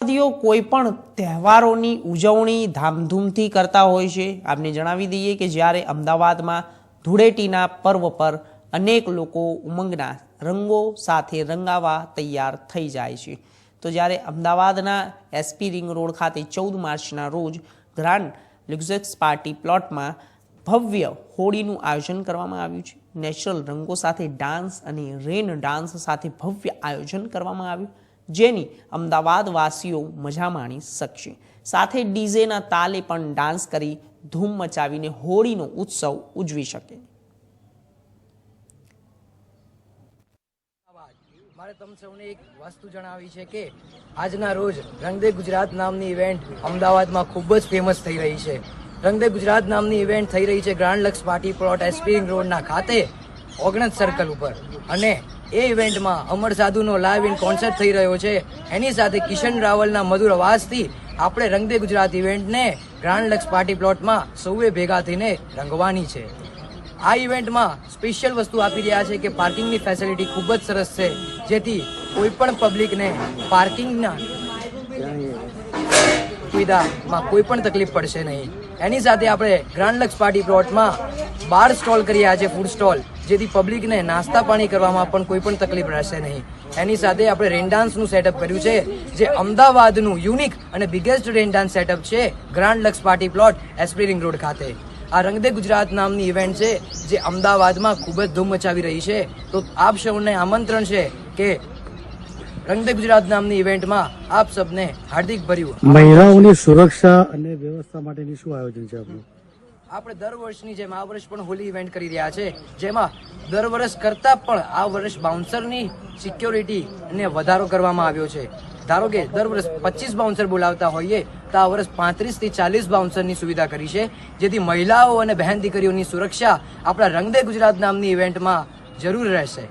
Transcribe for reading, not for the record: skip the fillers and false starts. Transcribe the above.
ગુજરાતીઓ કોઈ પણ તહેવારોની ઉજવણી ધામધૂમથી કરતા હોય છે। આપને જણાવી દઈએ કે જ્યારે અમદાવાદમાં ધૂળેટીના પર્વ પર અનેક લોકો ઉમંગના રંગો સાથે રંગાવા તૈયાર થઈ જાય છે। તો જ્યારે અમદાવાદના એસપી રિંગ રોડ ખાતે 14 માર્ચના રોજ ગ્રાન્ડ લ્યુક્ઝસ પાર્ટી પ્લોટમાં ભવ્ય હોળીનું આયોજન કરવામાં આવ્યું છે। નેચરલ રંગો સાથે ડાન્સ અને રેન ડાન્સ સાથે ભવ્ય આયોજન કરવામાં આવ્યું, જેની અમદાવાદ વાસીઓ મજા માણી શકશે। સાથે ડીજેના તાલે પણ ડાન્સ કરી ધૂમ મચાવીને હોળીનો ઉત્સવ ઉજવી શકે। મારે તમ સૌને એક વસ્તુ જણાવી છે કે આજના રોજ રંગ દે ગુજરાત નામની ઇવેન્ટ અમદાવાદમાં ખૂબ જ ફેમસ થઈ રહી છે। રંગ દે ગુજરાત નામની ઇવેન્ટ થઈ રહી છે grand luck party plot SP ring રોડના ખાતે ઓગણજ સર્કલ ઉપર, અને એ ઇવેન્ટમાં અમર સાધુનો લાઈવ ઇન કોન્સર્ટ થઈ રહ્યો છે। એની સાથે કિશન રાવલના મધુર અવાજથી આપણે રંગ દે ગુજરાત ઇવેન્ટને ગ્રાન્ડ લક્સ પાર્ટી પ્લોટમાં સૌએ ભેગા થઈને રંગવાની છે। આ ઇવેન્ટમાં સ્પેશિયલ વસ્તુ આપી રહ્યા છે કે પાર્કિંગની ફેસિલિટી ખૂબ જ સરસ છે, જેથી કોઈ પણ પબ્લિકને પાર્કિંગના સુવિધામાં કોઈ પણ તકલીફ પડશે નહીં। એની સાથે આપણે ગ્રાન્ડ લક્સ પાર્ટી પ્લોટમાં બાર સ્ટોલ કર્યા છે, ફૂડ સ્ટોલ, જેથી પબ્લિકને નાસ્તા પાણી કરવામાં પણ કોઈ પણ તકલીફ રહેશે નહીં। એની સાથે આપણે રેન ડાન્સનું સેટઅપ કર્યું છે, જે અમદાવાદનું યુનિક અને બિગેસ્ટ રેન ડાન્સ સેટઅપ છે grand luck party plot SP ring road ખાતે। આ રંગ દે ગુજરાત નામની ઇવેન્ટ છે જે અમદાવાદમાં ખૂબ જ ધૂમ મચાવી રહી છે। તો આપ સૌને આમંત્રણ છે કે રંગ દે ગુજરાત નામની ઇવેન્ટમાં આપ સબને હાર્દિક ભર્યું। મહિલાઓની સુરક્ષા અને વ્યવસ્થા માટેની શું આયોજન છે આપનું? આપણે દર વર્ષની જેમ આ વર્ષ પણ હોલી ઇવેન્ટ કરી રહ્યા છે, જેમાં દર વર્ષ કરતા પણ આ વર્ષ બાઉન્સરની સિક્યોરિટીને વધારો કરવામાં આવ્યો છે। ધારો કે દર વર્ષ 25 બાઉન્સર બોલાવતા હોઈએ તો આ વર્ષ 35 થી 40 બાઉન્સરની સુવિધા કરી છે, જેથી મહિલાઓ અને બહેન દીકરીઓની સુરક્ષા આપણા રંગ દે ગુજરાત નામની ઇવેન્ટમાં જરૂર રહેશે।